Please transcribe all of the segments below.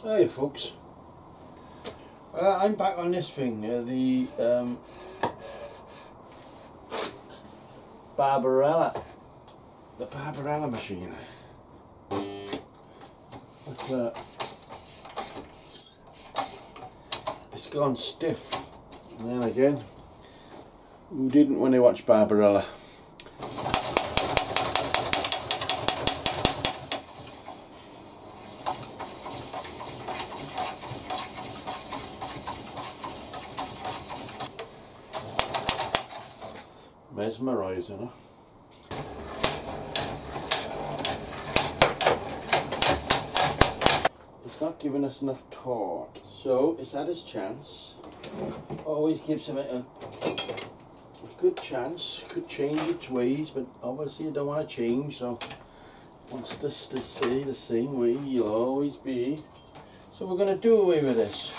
Hey folks, I'm back on this thing, the Barbarella machine. But, it's gone stiff. And then again, who didn't when they watched Barbarella? Mesmerising, huh? It's not giving us enough torque, so it's had its chance. Always gives him a good chance. Could change its ways, but obviously you don't want to change, so wants this to stay the same way you'll always be. So we're going to do away with this.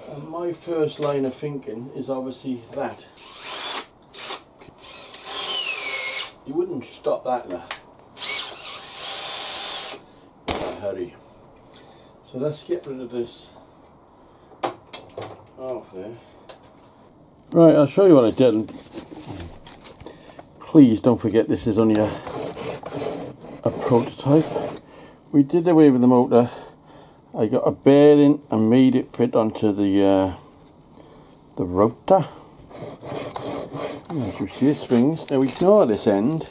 And my first line of thinking is obviously that. You wouldn't stop that in a hurry. So let's get rid of this off there. Right, I'll show you what I did. And please don't forget this is only a prototype. We did away with the motor. I got a bearing and made it fit onto the rotor. As you see, it swings. Now we ignore this end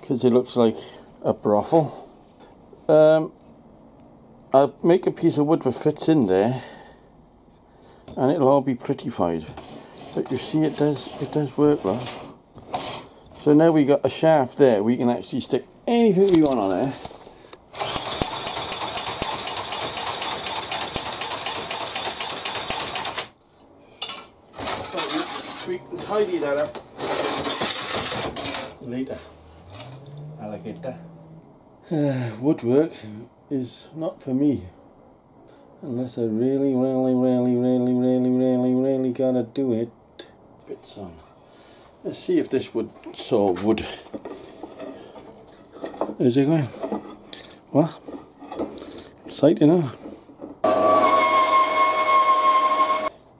because it looks like a brothel. I'll make a piece of wood that fits in there, and it'll all be prettified. But you see, it does work well. So now we got a shaft there. We can actually stick anything we want on there. We can tidy that up later. Alligator. Woodwork is not for me unless I really gotta do it. Bits on. Let's see if this would saw wood. Is it going? What? Exciting, huh?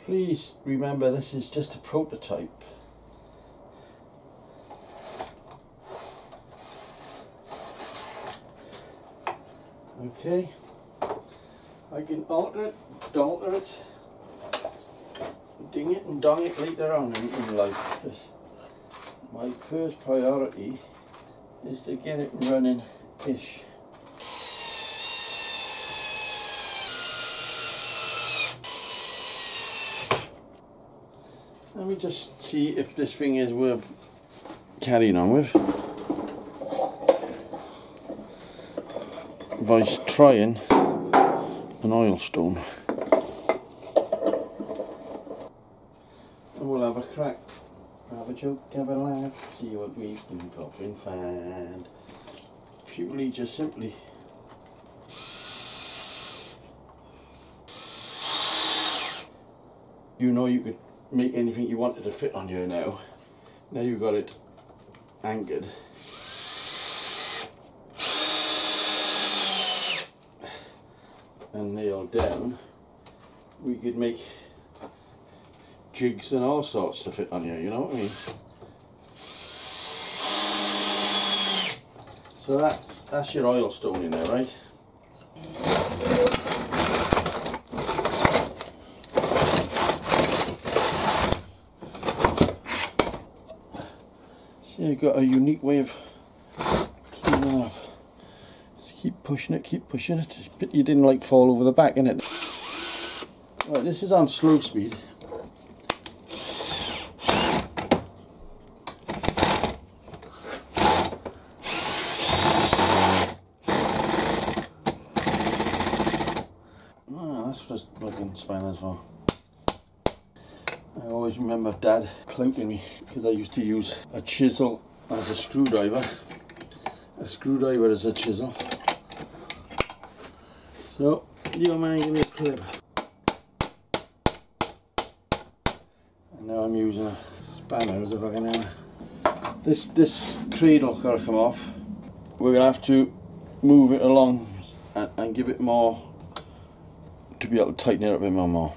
Please remember, this is just a prototype. Okay, I can alter it, ding it and dong it later on in life. Just my first priority is to get it running-ish. Let me just see if this thing is worth carrying on with. By trying an oil stone. And we'll have a crack, have a joke, have a laugh, see what we can fucking find. Purely just simply you know you could make anything you wanted to fit on here now. Now you've got it anchored. And nailed down. We could make jigs and all sorts to fit on here, you know what I mean? So that's your oil stone in there, right? You've got a unique way of cleaning up. Just keep pushing it. It's a pity you didn't like fall over the back, innit? Right, this is on slow speed. Oh, that's what I fucking spanners for. I always remember Dad clouting me because I used to use a chisel as a screwdriver as a chisel. So, your man give me a clip. And now I'm using a spanner as a fucking hammer. This cradle gotta come off. We're gonna have to move it along and give it more to be able to tighten it up a bit more.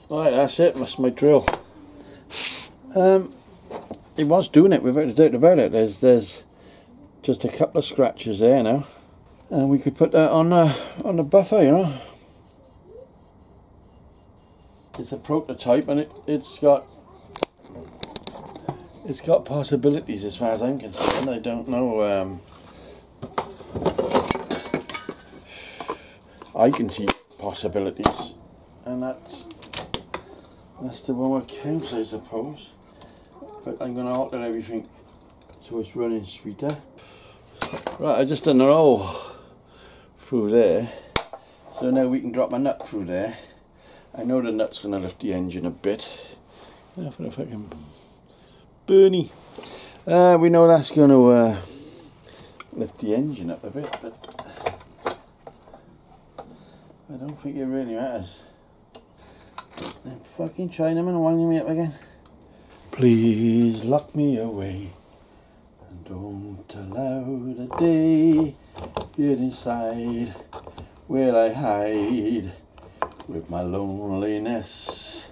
Right, that's it, that's my drill. It was doing it without a doubt about it. There's just a couple of scratches there now. And we could put that on the buffer, you know. It's a prototype and it's got possibilities as far as I'm concerned. I don't know, I can see possibilities, and that's the one that counts, I suppose. But I'm going to alter everything so it's running sweeter. Right, I just done a roll through there, so now we can drop a nut through there. I know the nut's going to lift the engine a bit. If I can, Bernie. We know that's going to lift the engine up a bit, but I don't think it really matters. Them fucking Chinaman winding me up again. Please lock me away and don't allow the day get inside where I hide with my loneliness.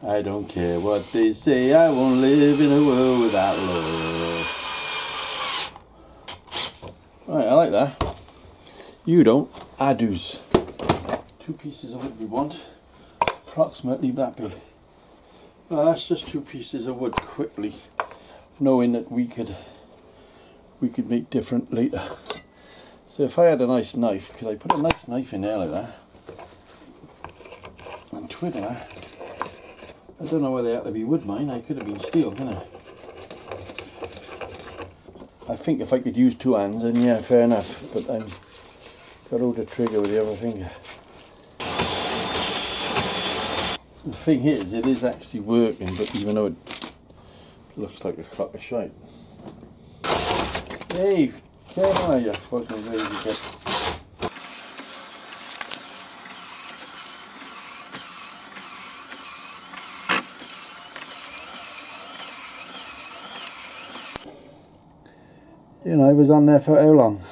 I don't care what they say, I won't live in a world without love. Right, I like that. You don't, I do's. 2 pieces of wood we want, approximately that big. Well, that's just 2 pieces of wood quickly, knowing that we could make different later. So if I had a nice knife, could I put a nice knife in there like that and twiddle that? I don't know whether they had to be wood, mine. I could have been steel, couldn't I? I think if I could use 2 hands, then yeah, fair enough. But I've got to hold the trigger with the other finger. The thing is, it is actually working, but even though it looks like a crock of shite. Hey, come on, you fucking crazy bit. You know, I was on there for how long?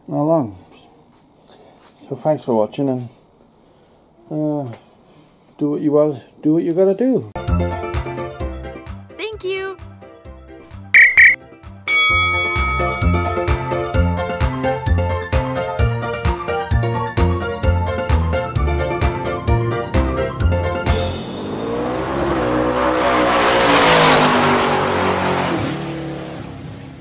Not long. So thanks for watching, and do what you gotta do.